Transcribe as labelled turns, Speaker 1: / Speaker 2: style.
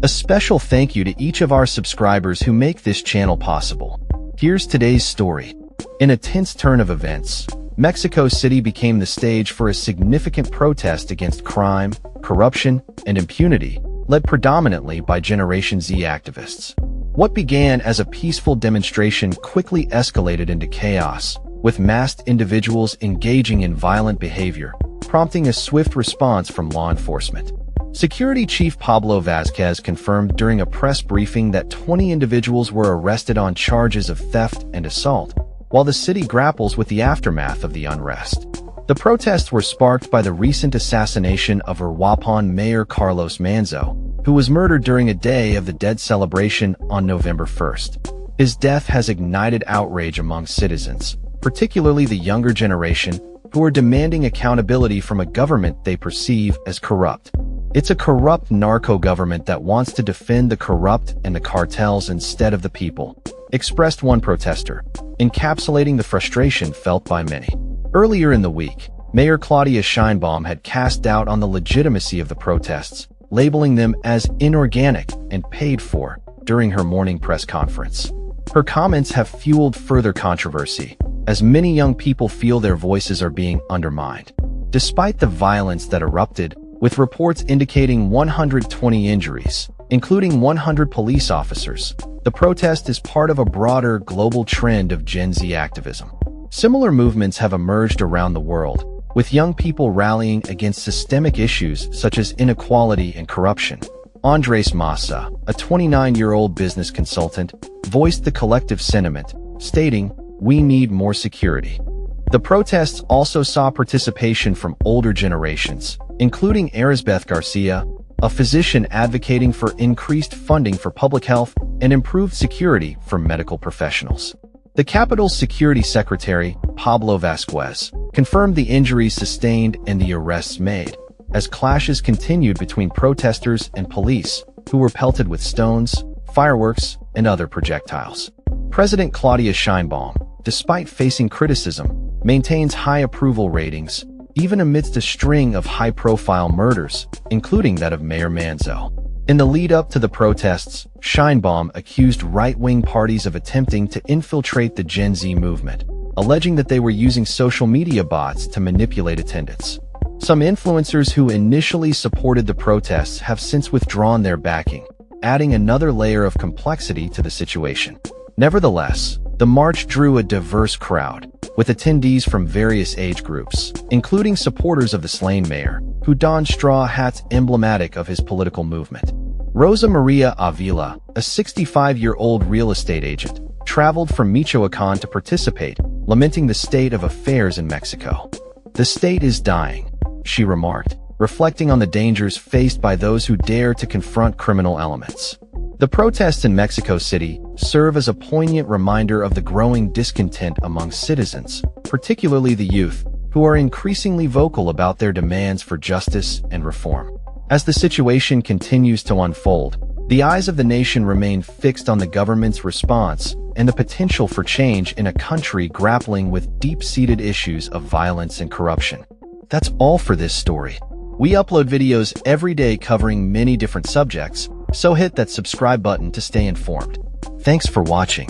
Speaker 1: A special thank you to each of our subscribers who make this channel possible. Here's today's story. In a tense turn of events, Mexico City became the stage for a significant protest against crime, corruption, and impunity, led predominantly by Generation Z activists. What began as a peaceful demonstration quickly escalated into chaos, with masked individuals engaging in violent behavior, prompting a swift response from law enforcement. Security Chief Pablo Vazquez confirmed during a press briefing that 20 individuals were arrested on charges of theft and assault, while the city grapples with the aftermath of the unrest. The protests were sparked by the recent assassination of Uruapan Mayor Carlos Manzo, who was murdered during a Day of the Dead celebration on November 1st. His death has ignited outrage among citizens, particularly the younger generation, who are demanding accountability from a government they perceive as corrupt. It's a corrupt narco-government that wants to defend the corrupt and the cartels instead of the people, expressed one protester, encapsulating the frustration felt by many. Earlier in the week, Mayor Claudia Sheinbaum had cast doubt on the legitimacy of the protests, labeling them as inorganic and paid for during her morning press conference. Her comments have fueled further controversy, as many young people feel their voices are being undermined. Despite the violence that erupted, with reports indicating 120 injuries, including 100 police officers, the protest is part of a broader global trend of Gen Z activism. Similar movements have emerged around the world, with young people rallying against systemic issues such as inequality and corruption. Andres Massa, a 29-year-old business consultant, voiced the collective sentiment, stating, "We need more security." The protests also saw participation from older generations, including Erisbeth Garcia, a physician advocating for increased funding for public health and improved security for medical professionals. The capital's security secretary, Pablo Vazquez, confirmed the injuries sustained and the arrests made, as clashes continued between protesters and police, who were pelted with stones, fireworks, and other projectiles. President Claudia Sheinbaum, despite facing criticism, maintains high approval ratings, even amidst a string of high-profile murders, including that of Mayor Manzo. In the lead-up to the protests, Sheinbaum accused right-wing parties of attempting to infiltrate the Gen Z movement, alleging that they were using social media bots to manipulate attendance. Some influencers who initially supported the protests have since withdrawn their backing, adding another layer of complexity to the situation. Nevertheless, the march drew a diverse crowd, with attendees from various age groups, including supporters of the slain mayor, who donned straw hats emblematic of his political movement. Rosa Maria Avila, a 65-year-old real estate agent, traveled from Michoacan to participate, lamenting the state of affairs in Mexico. "The state is dying," she remarked, reflecting on the dangers faced by those who dare to confront criminal elements. The protests in Mexico City serve as a poignant reminder of the growing discontent among citizens, particularly the youth, who are increasingly vocal about their demands for justice and reform. As the situation continues to unfold, the eyes of the nation remain fixed on the government's response and the potential for change in a country grappling with deep-seated issues of violence and corruption. That's all for this story. We upload videos every day covering many different subjects, so hit that subscribe button to stay informed. Thanks for watching.